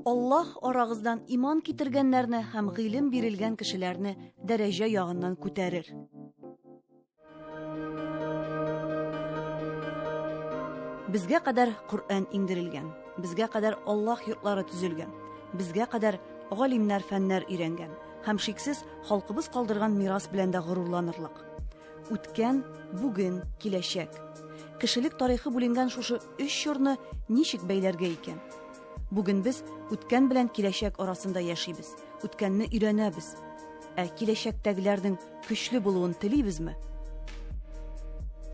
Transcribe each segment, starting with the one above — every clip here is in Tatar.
Аллаһ арагыздан иман китергәннәрне һәм гыйлем бирелгән кешеләрне дәрәҗә ягыннан күтәрер. Безгә кадәр Коръән иңдерелгән, безгә кадәр Аллаһ йортлары төзелгән, безгә кадәр галимнәр фәннәр өйрәнгән һәм шиксез халкыбыз калдырган мирас белән дә горурланырлык. Үткән, бүген, киләчәк. Кешелек тарихы бүленгән шушы 3 чорны ничек бәйләргә икән? Бүген без үткән белән киләчәк арасында яшибез, үткәнне өйрәнәбез. Киләчәктәгеләрнең көчле булуын телибезме?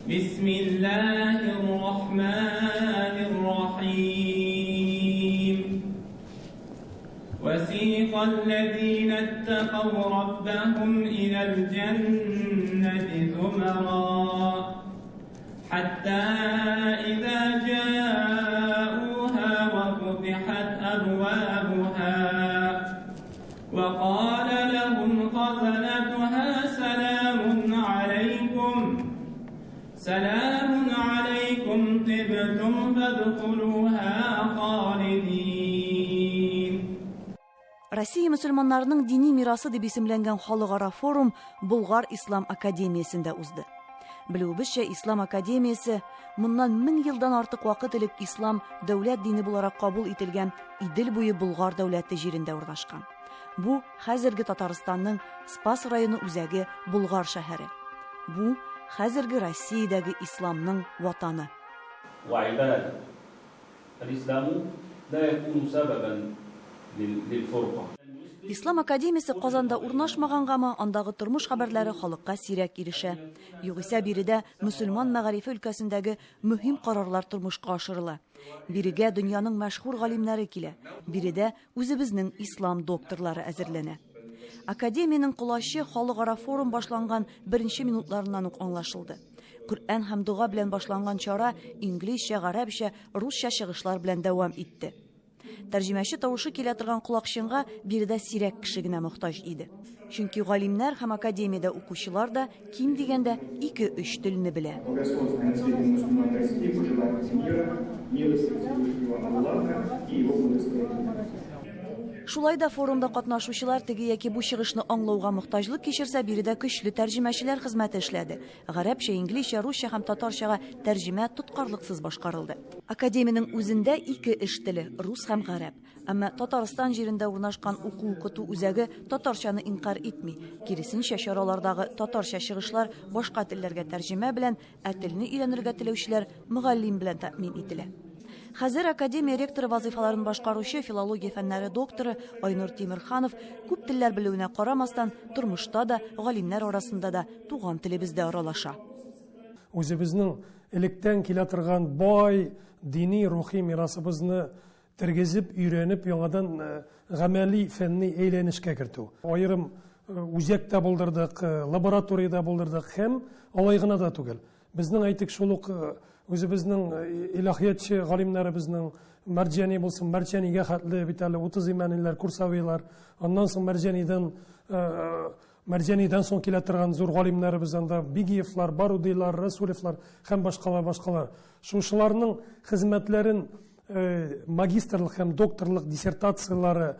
Бисмиллахир-рахманир-рахим. وسيق الذين اتقوا ربهم إلى الجنة زمرا حتى إذا جاءوها وفتحت أبوابها وقال لهم خزنتها سلام عليكم طبتم فادخلوها خالدين. Россия мөселманнарының дини мирасы дип исемләнгән халыкара форум Болгар Ислам академиясендә узды. Белүебезчә, Ислам академиясе моннан 1000 елдан артык вакыт элек ислам дәүләт дине буларак кабул ителгән Идел буе Болгар дәүләте җирендә урнашкан. Бу хәзерге Татарстанның Спас районы үзәге Болгар шәһәре. Бу хәзерге Россиядәге исламның ватаны. Ислам академиясе Казанда урнашмагангамы, андагы тормыш хәбәрләре халыкка сирәк ирешә. Югыйсә биредә мөселман мәгарифе өлкәсендәге мөһим карарлар тормышка ашырыла. Бирегә дөньяның мәшһүр галимнәре килә. Биредә үзебезнең ислам докторлары әзерләнә. Академияның кулашы халыкара форум башланган беренче минутларыннан ук аңлашылды. Коръән һәм дуга белән башланган чара инглизчә, гарәпчә, русча чыгышлар белән дәвам итте. Тәрҗемәче тавышы килә торган кулакчынга биредә сирәк кеше генә мохтаҗ иде. Чөнки галимнәр һәм академиядә укучылар да ким дигәндә 2-3 телне белә. Шулай да форумда катнашучылар теге яки бу чыгышны аңлауга мохтаҗлык кичерсә, биредә көчле тәрҗемәчеләр хезмәте эшләде. Гарәпчә, инглизчә, русча һәм татарчага тәрҗемә тоткарлыксыз башкарылды. Академиянең үзендә 2 эш теле — рус һәм гарәп. Әмма Татарстан җирендә урнашкан уку-укыту үзәге татарчаны инкар итми. Киресенчә, чаралардагы татарча чыгышлар башка телләргә тәрҗемә белән, телне өйрәнергә теләүчеләр мөгаллим белән тәэмин ителә. Хәзер академия ректоры вазифаларын башкаручы филология фәннәре докторы Айнур Тимирханов күп телләр белүенә карамастан тормышта да, галимнәр арасында да туган телебездә аралаша. Үзебезнең электән килә торган бай дини рухи мирасыбызны тергезеп, өйрәнеп, яңадан гамәли фәнни әйләнешкә кертү. Аерым үзәктә булдырдык, лабораториядә булдырдык һәм алай гына да түгел. Безнең әйтик шул ук үзебезнең илаһиятчы галимнәребезнең Мәрҗани булсын, Мәрҗанигә хәтле бит әле 30 имәнләр, курсавыйлар, аннан соң Мәрҗанидән соң килә торган зур галимнәребез анда Бигиевлар, Барудилар, Расулевлар һәм башкалар. Шушыларның хезмәтләрен магистрлык һәм докторлык диссертациялары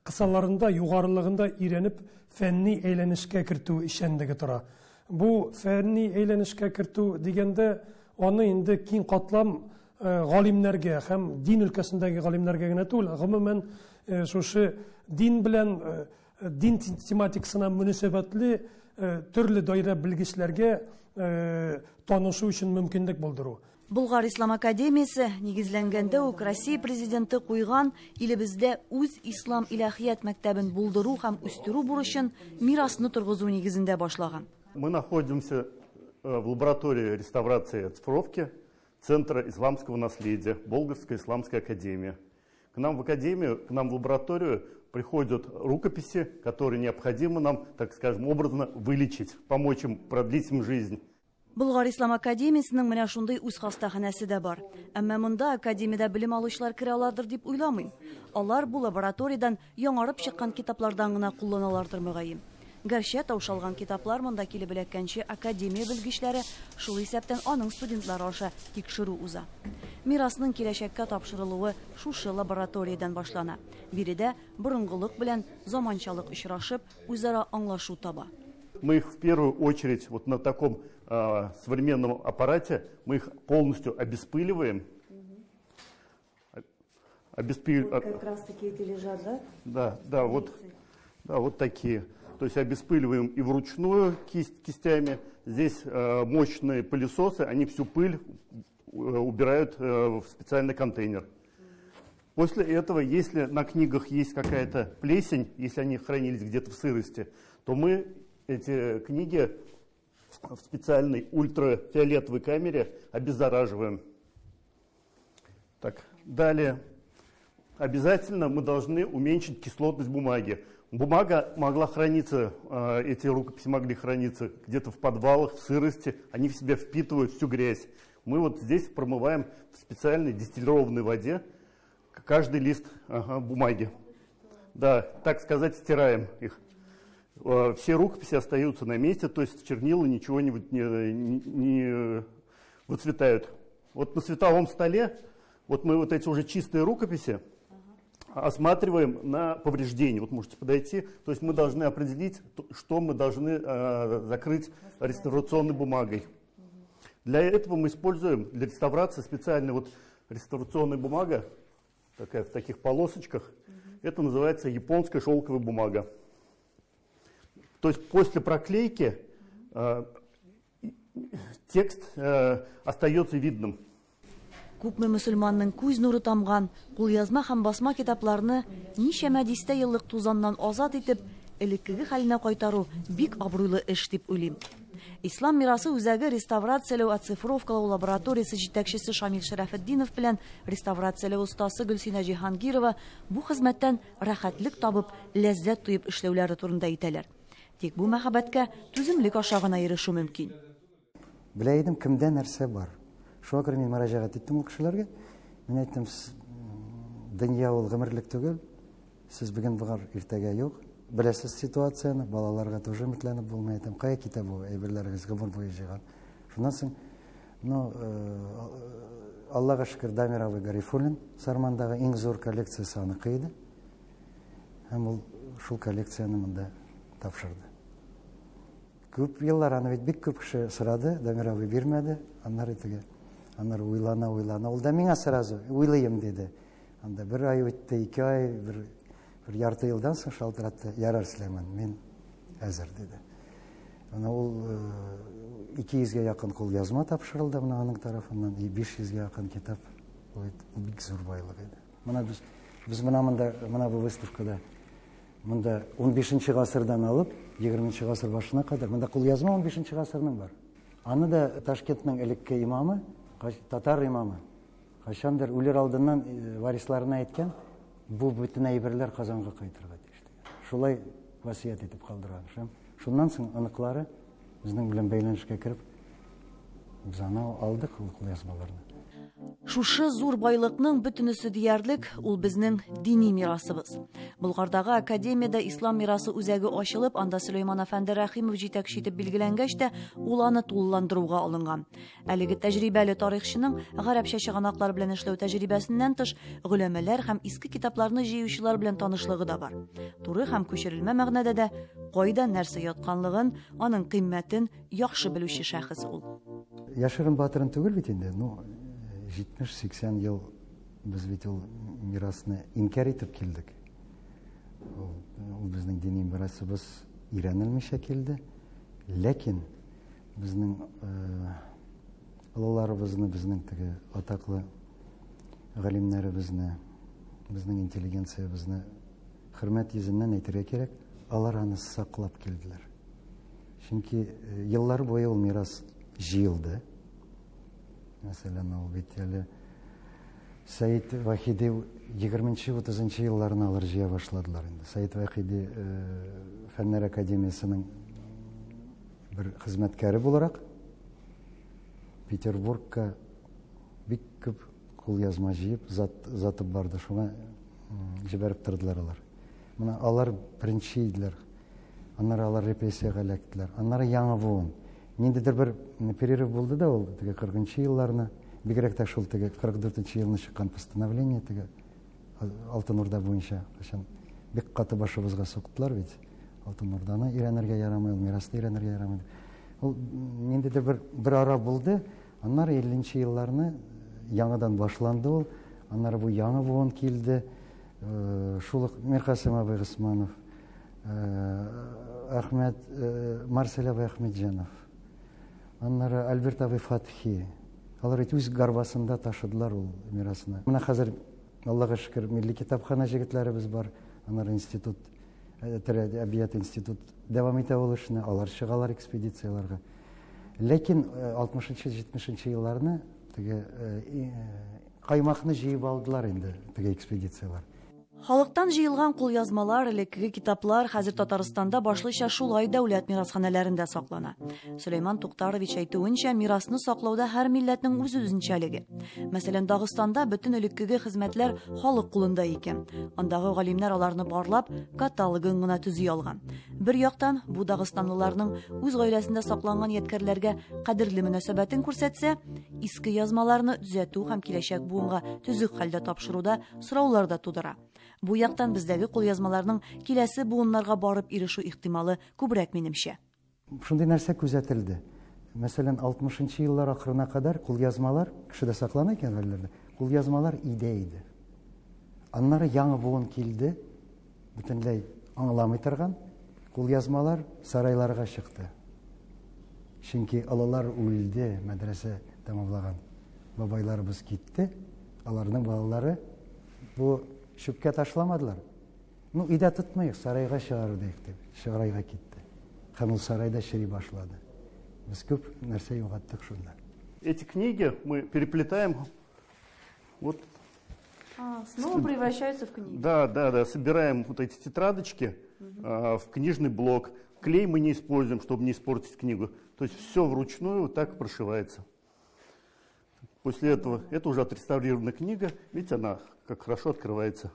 кысаларында, югарылыгында өйрәнеп, фәнни әйләнешкә кертү ишәнлеге тора. Бу фәнни әйләнешкә кертү дигәндә аны инде киң катлам галимнәргә һәм дин өлкәсендәге галимнәргә генә түгел, гомумән шушы дин белән дин тематикасына мөнәсәбәтле төрле даирә белгечләргә танышу өчен мөмкинлек булдыру. Болгар Ислам академиясе нигезләнгәндә үк Россия президенты куйган илебездә үз ислам илаһият мәктәбен булдыру һәм үстерү бурычын мирасны торгызу нигезендә башлаган. Мы находимся в лаборатории реставрации и оцифровки Центра исламского наследия Болгарской исламской академии. К нам в академию, к нам в лабораторию приходят рукописи, которые необходимо нам, так скажем, образно вылечить, помочь им продлить им жизнь. Болгар Ислам академиясенең менә шундый үз хастаханәсе дә бар. Әмма монда академиядә белем алучылар керә алардыр дип уйламыйм. Алар бу лабораториядән яңарып чыккан китаплардан гына кулланалардыр мөгаен. Гәрчә таушалган китаплар монда килеп эләккәнче академия белгечләре шул исәптән аның студентлары аша тикшерү уза. мирасның киләчәккә тапшырылуы шушы лабораториядан башлана. Биредә борынгылык белән заманчалык очрашып, үзара аңлашу таба. Мы их в первую очередь вот на таком современном аппарате мы их полностью обеспыливаем. Как раз таки эти лежат, да? Да, вот такие. То есть обеспыливаем и вручную кистями. Здесь мощные пылесосы, они всю пыль убирают в специальный контейнер. После этого, если на книгах есть какая-то плесень, если они хранились где-то в сырости, то мы эти книги в специальной ультрафиолетовой камере обеззараживаем. Так, далее. Обязательно мы должны уменьшить кислотность бумаги. Бумага могла храниться, эти рукописи могли храниться где-то в подвалах, в сырости, они в себя впитывают всю грязь. Мы вот здесь промываем в специальной дистиллированной воде каждый лист бумаги. Да, так сказать, стираем их. Все рукописи остаются на месте, то есть чернила ничего не выцветают. Вот на световом столе, вот мы вот эти уже чистые рукописи осматриваем на повреждения. Вот можете подойти. То есть мы должны определить, что мы должны закрыть реставрационной бумагой. Для этого мы используем для реставрации специальная вот реставрационная бумага, такая в таких полосочках. Это называется японская шелковая бумага. То есть после проклейки текст остается видным. Күпме мөселманның күз нуры тамган, кулъязма һәм басма китапларны ничәмә дистә еллык тузаннан азат итеп, элеккеге хәленә кайтару бик абруйлы эш дип уйлыйм. Ислам мирасы үзәге реставрацияләү, оцифровкалау лабораториясе җитәкчесе Шамил Шәрәфетдинов белән реставрацияләү устасы Гөлсинә Җиһангирова бу хезмәттән рәхәтлек табып, ләззәт туеп эшләүләре турында әйтәләр. Тик бу мәхәббәткә түземлек аша гына ирешү мөмкин. Белә идем, кемдә нәрсә бар. Шуңа күрә мин мөрәҗәгать иттем ул кешеләргә. Мин әйттем, дөнья ул гомерлек түгел. Сез бүген булган, иртәгә юк. Беләсез ситуацияны, балаларга тоже өметләнеп булмый. Әйтәм, кая китә бу әйберләрегез гомер буе җыйган. Шуннан соң, Аллага шөкер, Дамировый Гарифуллин Сармандагы иң зур коллекциясе аныкы иде. Һәм ул шул коллекцияны монда тапшырды. Күп еллар аны бит бик күп кеше сорады, Дамировый бирмәде. Аннары уйлана. Ул да миңа сразу уйлыйм диде. Анда бер ай үтте, 2 ай, бер ярты елдан соң шалтыратты. Ярар, Сөләйман, мин әзер диде. Ул 200-гә якын кулъязма тапшырылды аның тарафыннан, 500-гә якын китап. Бик зур байлык иде. Менә без менә бу выставкада монда 15-нче гасырдан алып 20-нче гасыр башына кадәр монда кулъязма 15-нче гасырның бар. Аны да Ташкентның элекке имамы, татар имамы, кайчандыр үлер алдыннан варисларына әйткән, бу бүтән әйберләр Казанга кайтырга тиештер. Шулай васият итеп калдырган. Шуннан соң аныклары безнең белән бәйләнешкә кереп, без аны алдык кулъязмаларны. Шушы зур байлыкның бөтенесе диярлек, ул безнең дини мирасыбыз. Болгардагы академиядә ислам мирасы үзәге ачылып, анда Сөләйман әфәнде Рәхимов җитәкче итеп билгеләнгәч тә, ул аны тулыландыруга алынган. Әлеге тәҗрибәле тарихчының гарәпчә чыганаклар белән эшләү тәҗрибәсеннән тыш, гөләмәләр һәм иске китапларны җыючылар белән танышлыгы да бар. Туры һәм күчерелмә мәгънәдә дә кайда нәрсә ятканлыгын, аның кыйммәтен яхшы белүче шәхес ул. Яшырын батырын түгел бит инде, 70-80 ел без бит ул мирасны инкар итеп килдек. Ул безнең дини мирасыбыз өйрәнелмичә килде. Ләкин безнең олыларыбызны, безнең теге атаклы галимнәребезне, безнең интеллигенциябызны хөрмәт йөзеннән әйтергә кирәк, алар аны саклап килделәр. Чөнки еллар буе ул мирас җыелды. Мәсәлән, ул бит әле Сәйд Вахиди 20-30 елларына алар җыя башладылар инде. Сәйд Вахиди Фәннәр академиясының бер хезмәткәре буларак Петербургка бик күп кулъязма җыеп, затып барды. Шуңа җибәреп тордылар алар. Менә алар беренче иделәр. Аннары алар репрессиягә эләктеләр. Аннары яңа буын. Ниндидер бер перерыв булды да ул 40-нчы елларны бигрәк тә шул теге 44 елны чыккан постановление теге Алтын Урда буенча кашан бик каты башыбызга суктылар бит. Алтын Урданы өйрәнергә ярамый, мирасны өйрәнергә ярамый. Ул ниндидер бер ара булды. Аннары 50-нче елларны яңадан башланды ул. Аннары бу яңа буын килде. Шул Миркасым абый Госманов, Ахмед Марсель абый Ахмеджанов. Аннары Альберт абый Фатхи. Алар үз гарбасында ташыдылар ул мирасны. Менә хәзер Аллаһка шөкер милли китапхана җегетләребез бар. Аннары институт, әдәбият институт дәвам итә ул эшне. Алар чыгалар экспедицияларга. Ләкин 60-70 елларны теге каймакны җыеп алдылар инде теге экспедициялар. Халыктан җыелган кулъязмалар, элеккеге китаплар хәзер Татарстанда башлыча шулай дәүләт мирасханәләрендә саклана. Сөләйман Туктарович әйтүенчә, мирасны саклауда һәр милләтнең үз үзенчәлеге. Мәсәлән, Дагыстанда бөтен элеккеге хезмәтләр халык кулында икән. Андагы галимнәр аларны барлап, каталогын гына төзи алган. Бер яктан, бу дагыстанлыларның үз гаиләсендә сакланган ядкәрләргә кадерле мөнәсәбәтен күрсәтсә, иске язмаларны төзәтү һәм киләчәк буынга төзек хәлдә тапшыруда сораулар да тудыра. Бу яктан бездәге кулъязмаларның киләсе буыннарга барып ирешү ихтималы күбрәк минемчә. Шундый нәрсә күзәтелде. Мәсәлән, 60-нчы еллар ахырына кадәр кулъязмалар кешедә саклана икән хәлләрдә. Кулъязмалар идә иде. Аннары яңа буын килде, бөтенләй аңламый торган. Кулъязмалар сарайларга чыкты. Чөнки алалар үлде, мәдрәсә тәмамлаган. Бабайларыбыз китте, аларның балалары бу шүпкә ташламадылар. Ну, идә тотмыйк, сарайга чыгардык дип, сарайга китте. Һәм ул сарайда чыри башлады. Без күп нәрсә югаттык шунда. Эти книги мы переплетаем. Вот. Снова превращаются в книги. Да. Собираем вот эти тетрадочки в книжный блок. Клей мы не используем, чтобы не испортить книгу. То есть все вручную вот так прошивается. После этого, это уже отреставрированная книга. Видите, она как хорошо открывается.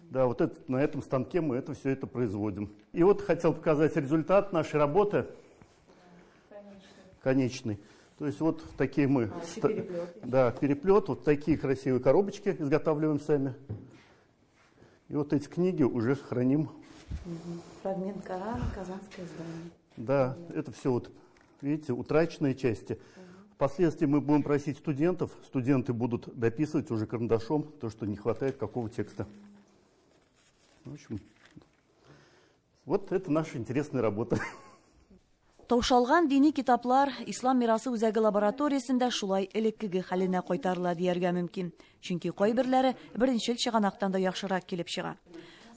Да, вот это, на этом станке мы все это производим. И вот хотел показать результат нашей работы. Конечный. То есть вот такие мы... переплет. Вот такие красивые коробочки изготавливаем сами. И вот эти книги уже храним. Фрагмент Корана, Казанское издание. Да, это все вот, видите, утраченные части. Впоследствии мы будем просить студентов. Студенты будут дописывать уже карандашом то, что не хватает какого текста. В общем, вот это наша интересная работа. Таушалган дини китаплар ислам мирасы үзәге лабораториясендә шулай элеккеге хәленә кайтарыла дияргә мөмкин. Чөнки кайберләре беренчел чыганактан да яхшырак килеп чыга.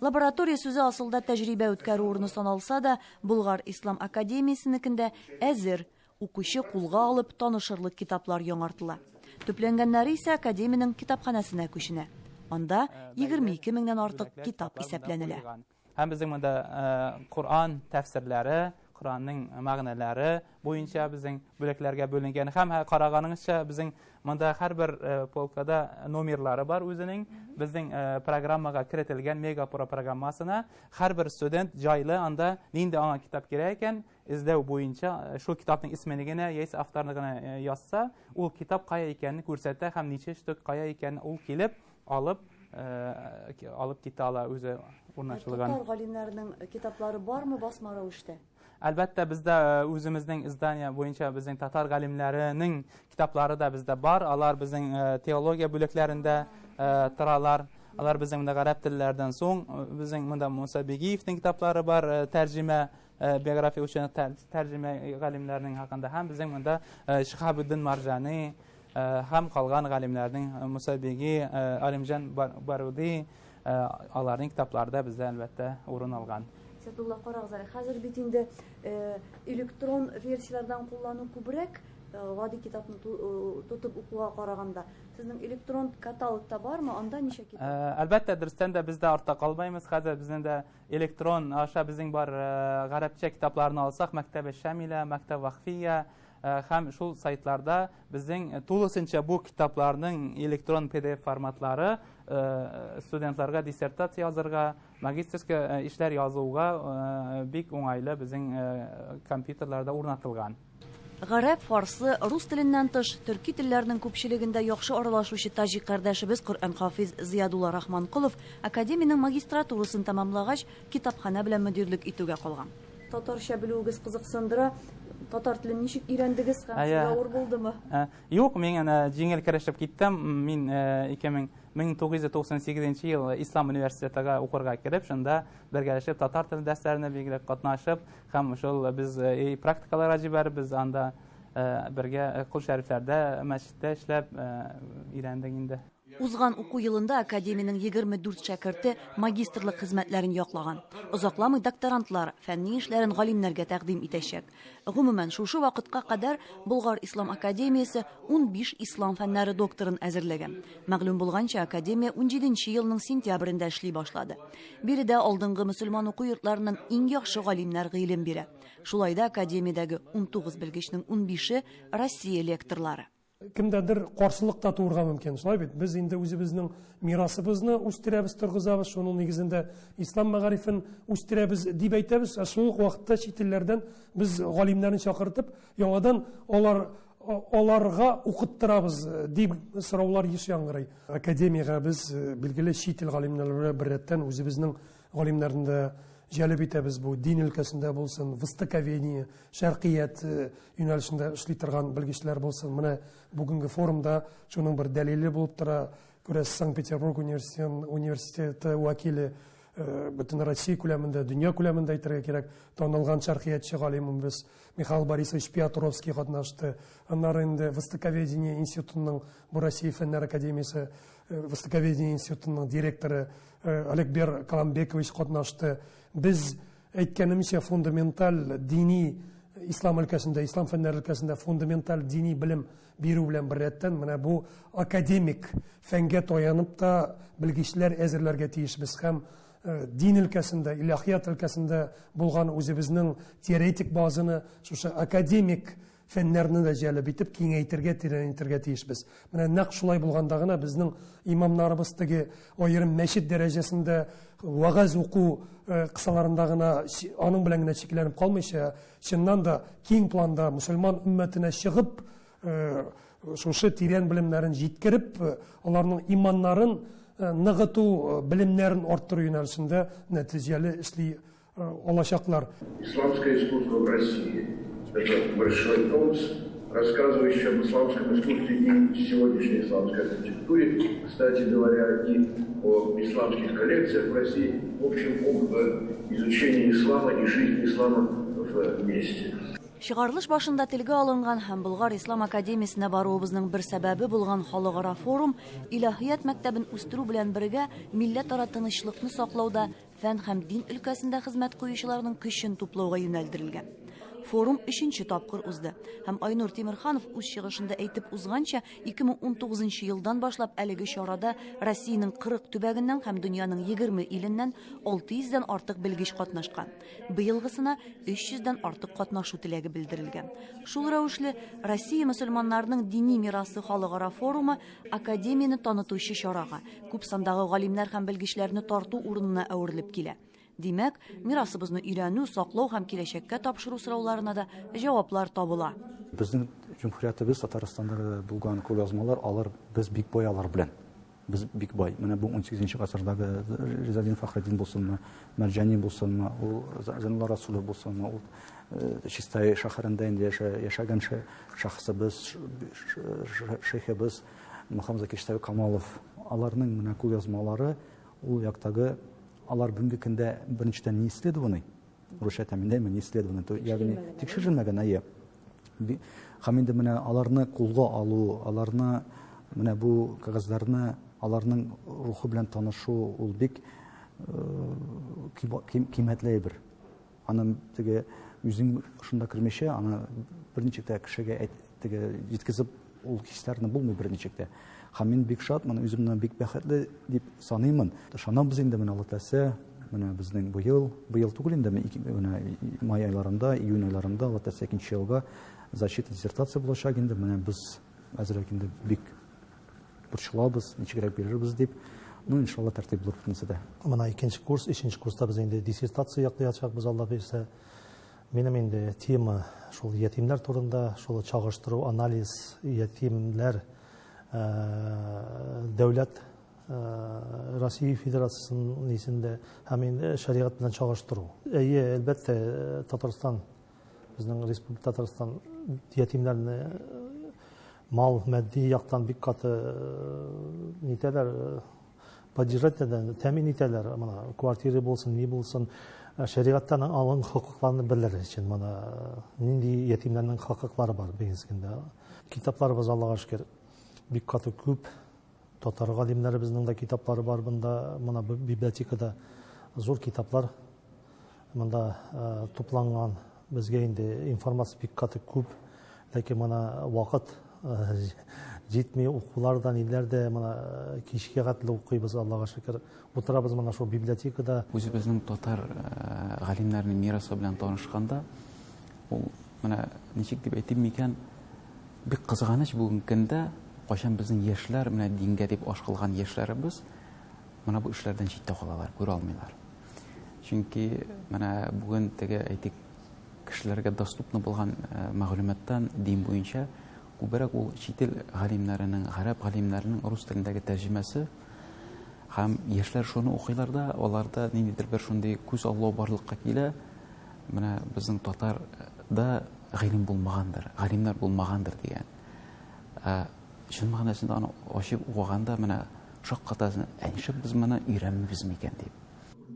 Лаборатория сүзе асылда тәҗрибә үткәрү урыны саналса да, Болгар Ислам академиясенекендә әзер укучы кулга алып танышырлык китаплар яңартыла. Төпләнгәннәре исә академиянең китапханәсенә күченә. Анда 22 меңнән артык китап исәпләнелә. Һәм безнең монда Коръан тәфсирләре, Коръанның мәгънәләре буенча безнең бүлекләргә бүленгән. Һәм караганыңызча безнең монда һәрбер полкада номерлары бар үзенең. Безнең программага кертелгән Мегапро программасына һәрбер студент җайлы анда нинди аңа китап кирәк икән эзләү буенча шул китапның исемен генә яисә авторны гына язса, ул китап кая икәнне күрсәтә һәм ничә штук кая икәнне ул килеп алып китә ала үзе урнаштырылган. Татар галимнәренең китаплары бармы басма рәвештә? Әлбәттә бездә үзебезнең издания буенча безнең татар галимнәренең китаплары да бездә бар. Алар безнең теология бүлекләрендә торалар. Алар безнең монда гарәп телләрдән соң безнең монда Муса Бегиевнең китаплары бар, тәрҗемә биография өчен тәрҗемә галимнәрнең хакында һәм безнең монда Шихабуддин Марҗани һәм калган галимнәрнең Муса Беги, Алимҗан Баруди аларның китапларында бездә әлбәттә урын алган. Сәдулла Карагызары, хәзер бит инде электрон версияләрдән куллану күбрәк, гади китапны тотып укуга караганда. Сезнең электрон каталогта бармы? Анда ничә китап? Әлбәттә, дөрестән дә бездә артта калмыйбыз. Хәзер безнең дә электрон аша безнең бар гарәпчә китапларны алсак, Мәктәбе Шамила, Мәктәб Вахфия һәм шул сайтларда безнең тулысынча бу китапларның электрон PDF форматлары студентларга диссертация язырга, магистерская эшләр язуга бик уңайлы безнең компьютерларда урнатылган. Гарәп, фарсы, рус теленнән тыш, төрки телләренең күпчелегендә яхшы аралашучы таҗик кардәшебез Коръән хафиз Зиядулла Рахманкулов академиянең магистратурасын тәмамлагач, китапханә белән мөдирлек итүгә калган. Татарча белүегез кызыксындыра, татар телен ничек өйрәндегез һәм авыр булдымы? Юк, мин җиңел керешеп киттем. Мин 1998 ел Ислам университетыга укырга киреп, шунда бергәлешеп татар теле дәресләренә бигрәк катнашып, һәм шул без практикаларга җибәрбез, анда бергә Кул Шәрифләрдә, мәчеттә эшләп өйрәндек инде. Узган уку елында академиянең 24 шәкерте магистрлык хезмәтләрен яклаган. Озакламый докторантлар фәнни эшләрен галимнәргә тәкъдим итәчәк. Гомумән, шушы вакытка кадәр Болгар Ислам академиясе 15 ислам фәннәре докторын әзерләгән. Мәгълүм булганча, академия 17 елның сентябрендә эшли башлады. Биредә алдынгы мөселман уку йортларыннан иң яхшы галимнәр гыйлем бирә. Шулай да академиядәге 19 белгечнең 15-е Россия лекторлары. Кемдәдер каршылык та туырга мөмкин. Шулай бит, без инде үзебезнең мирасыбызны үстерәбез, торгызабыз, шуның нигезендә ислам мәгарифен үстерәбез дип әйтәбез. Шул ук вакытта чит илләрдән без галимнәрне чакыртып, яңадан аларга укыттырабыз дип сораулар еш яңгырый. Академиягә без билгеле чит ил галимнәре беррәттән үзебезнең галимнәрне җәлеп итәбез. Бу дин өлкәсендә булсын, востоковедение, шәркият юнәлешендә эшли торган белгечләр булсын. Менә бүгенге форумда шуның бер дәлиле булып тора. Күрәсез, Санкт-Петербург университеты вәкиле бөтен Россия күләмендә, дөнья күләмендә әйтергә кирәк, танылган шәркиятче галимыбыз Михаил Борисович Петровский катнашты. Аннары инде востоковедение институтының, бу Россия фәннәр академиясе востоковедение институтының директоры Олегбер Каламбекович катнашты. Biz әйткәнемчә фундаменталь дини ислам өлкәсендә, ислам фәннәре өлкәсендә фундаменталь дини белем бирү белән беррәттән менә бу академик фәнгә таянып та белгечләр әзерләргә тиешбез һәм дин өлкәсендә, илаһият өлкәсендә булган үзебезнең теоретик базаны шушы академик фәннәрне дә җәлеп итеп киңәйтергә, тирәнәйтергә тиешбез. Менә нәкъ шулай булганда гына безнең имамнарыбыз теге аерым мәчет дәрәҗәсендә вагаз уку кысаларында гына аның белән генә чикләнеп калмыйча, чыннан да киң планда мөселман уммәтенә чыгып, шушы тирән белемнәрен җиткереп, аларның иманнарын ныгыту, белемнәрен арттыру юнәлешендә нәтиҗәле эшли алачаклар. Исламское искусство в России – это большой томс, рассказывающий об исламском искусстве и сегодняшней исламской архитектуре, кстати говоря, и о исламских коллекциях в России, в общем, об изучении ислама и жизни ислама вместе. Чыгарылыш башында телгә алынган һәм Болгар Ислам академиясенә баруыбызның бер сәбәбе булган халыкара форум илаһият мәктәбен үстерү белән бергә милләтара тынычлыкны саклауда фән һәм дин өлкәсендә хезмәт куючыларның көчен туплауга юнәлдерелгән. Форум 3нче тапкыр узды һәм Айнур Тимирханов үз чыгышында әйтеп узганча, 2019 елдан башлап әлеге чарада Россиянең 40 төбәгеннән һәм дөньяның 20 иленнән 600дән артык белгеч катнашкан. Быелгысына 300дән артык катнашу теләге белдерелгән. Шул рәвешле Россия мөселманнарының дини мирасы халыкара форумы академияне танытучы чарага күп сандагы галимнәр һәм белгечләрне тарту урынына әверелеп килә. Димәк, мирасыбызны өйрәнү, саклау һәм киләчәккә тапшыру сорауларына да җаваплар табыла. Безнең җумһуриятыбыз Татарстанда булган күлязмалар, алар без бик бай алар белән. Без бик бай. Менә бу 18нче гасырдагы Ризадин Фахретдин булсынмы, Мәрҗани булсынмы, ул Зәнулла Расулов булсынмы, ул Чистай шәһәрендә инде яшәгән шәхсебез, шейхебез Мөхәммәд Закир Камалов. Аларның менә күлязмалары ул яктагы алар бүгенге көндә беренчедән не исследованы, русча тәминләме не исследованы, ягъни тикшерелмәгән ая. Һәм инде менә аларны кулга алу, аларны менә бу кагазларны, аларның рухы белән танышу ул бик кыйммәтле бер. Аны теге үзең шунда кирмәшә, аны берничә кешегә теге җиткезеп ул хисләрне булмый берничә. Һәм мин бик шат, мен үземне бик бәхетле дип саныймын. Ышанабыз инде менә Алла Тәгалә, менә безнең быел түгел инде менә май айларында, июнь айларында Алла Тәгалә 2нче елга защита диссертация булачак инде. Менә без әзрәк инде бик борчылабыз, ничегрәк бирербез дип. Ну, иншалла тәртип булыр бөтенсе дә. Менә 2нче курс, 3нче курста без инде диссертация яклаячакбыз, Алла бирсә. Менің енді тема шул ятимлер турында, шул чагыштыру, анализ, ятимлер дәүләт Россия Федерациясының несінде һәм инде шариғат белән чагыштыру. Әлбәттә, Татарстан, безнең Республика Татарстан ятимнәрне мал, матди яктан бик каты нитәләр, поддержать итәләр, тәэмин итәләр. Мына квартира булсын, ни булсын, шариғаттан алган хокукларны белер өчен мына нинди ятимнәрнең хокуклары бар бигезгендә. Китапларыбыз, Аллаһка шөкер, бик каты күп. Татар галимнәребезнең дә китаплары бар монда. Мына библиотекада зур китаплар монда тупланган. Безгә инде информация бик каты күп. Ләкин мына вакыт җитми, укулардан иләрдә мына кичкә хәтле укыйбыз, Аллаһка шөкер. Утырабыз мына шул библиотекада. Үзебезнең татар галимнәрнең мирасы белән танышканда, ул менә ничек дип әйтим микән, бик кызганыч бүгенге көндә кайчан безнең яшьләр менә дингә дип ашкылган яшьләребез менә бу эшләрдән читтә калалар, күрә алмыйлар. Чөнки менә бүген теге әйтик кешеләргә доступны булган мәгълүматтан дин буенча күбрәк ул чит ил галимнәренең, гарәп галимнәренең рус телендәге тәрҗемәсе һәм яшьләр шуны укыйлар да, аларда ниндидер бер шундый күз аллау барлыкка килә. Менә безнең татарда гыйлем булмагандыр, галимнәр булмагандыр дигән. Шуның мәгънәсендә аны ачып укыганда менә шаккатасын, әншеп без моны өйрәнмибез микән дип.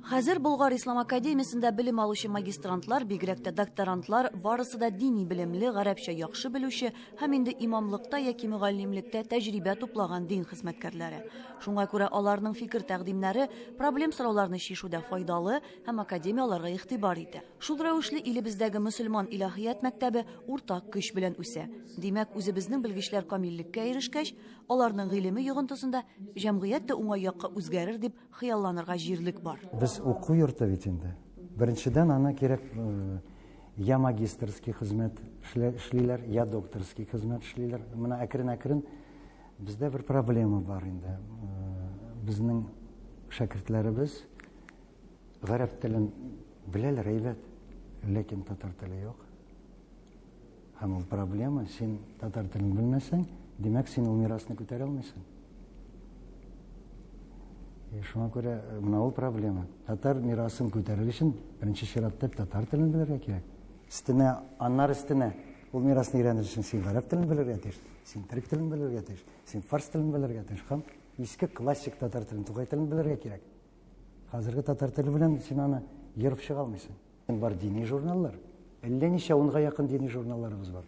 Хәзер Болгар Ислам академиясендә белем алучы магистрантлар, бигрәк тә докторантлар барысы да дини белемле, гарәпчә яхшы белүче һәм инде имамлыкта яки мөгаллимлектә тәҗрибә туплаган дин хезмәткәрләре. Шуңа күрә аларның фикер тәкъдимнәре проблем сорауларны чишүдә файдалы һәм академияларга игътибар итә. Шул рәвешле илебездәге мөселман илаһият мәктәбе уртак көч белән үсә. Димәк, үзебезнең белгечләр камиллеккә ирешкәч, аларның гыйлеме йогынтысында җәмгыять тә уңай якка үзгәрер дип хыялланырга җирлек бар. Biz уку йорты бит инде. Беренчедән аны кирәк я магистрский хезмәт эшлиләр, я докторский хезмәт эшлиләр. Менә әкрен-әкрен бездә бер проблема бар инде. Безнең шәкертләребез гарәп телен беләләр әйбәт, ләкин татар теле юк. Һәм ул проблема, син татар телен белмәсәң, димәк син ул мирасны күтәрә алмыйсың. Шуңа күрә менә ул проблема. Татар мирасын күтәрер өчен беренче чиратта татар телен белергә кирәк. Өстенә, аннары өстенә ул мирасны өйрәнер өчен син гарәп телен белергә тиеш, син төрек телен белергә тиеш, син фарс телен белергә тиеш һәм иске классик татар телен, тугай телен белергә кирәк. Хәзерге татар теле белән син аны йөреп чыга алмыйсың. Бар дини журналлар. Әллә ничә 10-га якын дини журналларыбыз бар.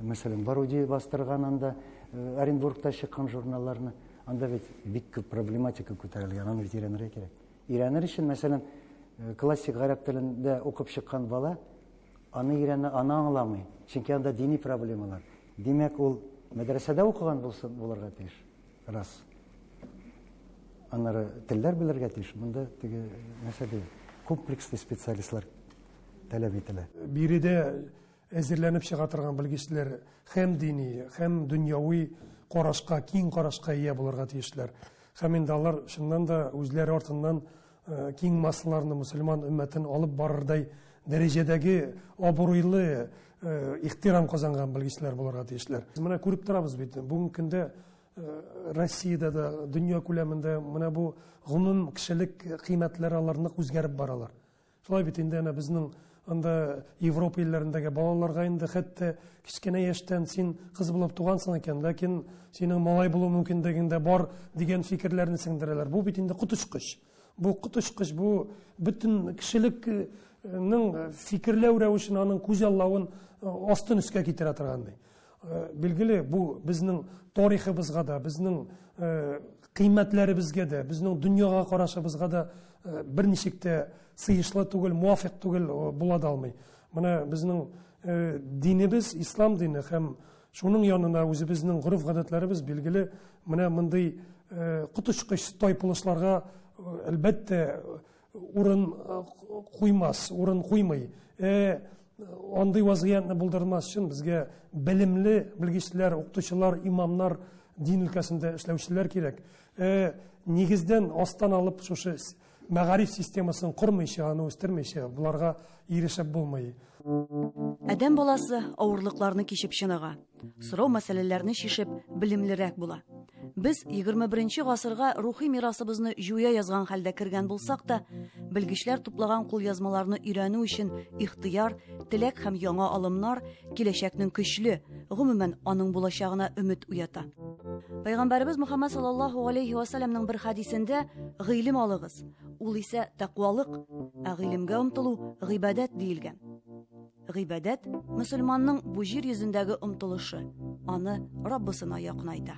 Мәсәлән, Баруди бастырган анда Оренбургта чыккан журналларны, анда бик күп проблематика күтәрелгән, аны бит өйрәнергә кирәк. Өйрәнер өчен, мәсәлән, классик гарәп телендә укып чыккан бала аны өйрәнә, аны аңламый. Чөнки анда дини проблемалар. Димәк, ул мәдрәсәдә укыган булсын, булырга тиеш. Раз. Аннары телләр белергә тиеш. Монда теге мәсәлә комплекслы специалистлар таләп ителә. Биредә әзерләнеп чыга торган белгечләр һәм дини, һәм дөньяви карашка, киң карашка ия булырга тиешләр. Һәм инде алар шуннан да үзләре артыннан киң массаларны, мусульман өммәтен алып барырдай дәрәҗәдәге абруйлы ихтирам казанган белгечләр булырга тиешләр. Менә күреп торабыз бит, бүгенге көндә Россиядә дә, дөнья күләмендә менә бу гомум кешелек кыйммәтләре аларны үзгәреп баралар. Шулай бит инде безнең анда Европа илләрендәге балаларга инде хәтта кичкенә яшьтән син кыз булып тугансың икән, ләкин синең малай булу мөмкинлегендә бар дигән фикерләрне сеңдерәләр. Бу бит инде котышкыч. Бу котышкыч, бу бөтен кешелекнең фикерләү рәвешен, аның күз аллавын астын өскә китерә торгандай. Билгеле, бу безнең тарихыбызга да, безнең кыйммәтләребезгә дә, безнең дөньяга карашыбызга да берничек тә сыйышлы түгел, муафиq түгел була да алмый. Менә безнең динебез, ислам дине һәм шуның янына үзебезнең гореф-гадәтләребез билгеле, менә мондый котышкыч тайпылышларга әлбәттә урын куймас, урын куймый. Андый вазгыятны булдырмас өчен безгә белемле белгечләр, укытучылар, имамнар, дин өлкәсендә эшләүчеләр кирәк. Нигездән астан алып шушы мәгариф системасын құрмыйча, аны үстермейчә, буларга ирешеп булмый. Адәм баласы авырлыкларны кичеп чыныга, сорау мәсьәләләрне шишеп белемлерәк була. Без 21нче гасырга рухи мирасыбызны жуя язган хәлдә кергән булсак та, белгечләр туплаган кулъязмаларны өйрәнү өчен ихтыяр, теләк һәм яңа алымнар киләчәкнең көчле, гомумән аның булачагына өмет уята. Пәйгамбәрбез Мөхәммәд саллаллаһу алейхи ва сәлламның бер хадисендә гыйлем алыгыз, ул исә тақвалык, ә гыйлемгә омтылу гыйбадәт диелгән. Гыйбадәт мөселманның бу җир йөзендәге омтылышы, аны Раббысына якынайта.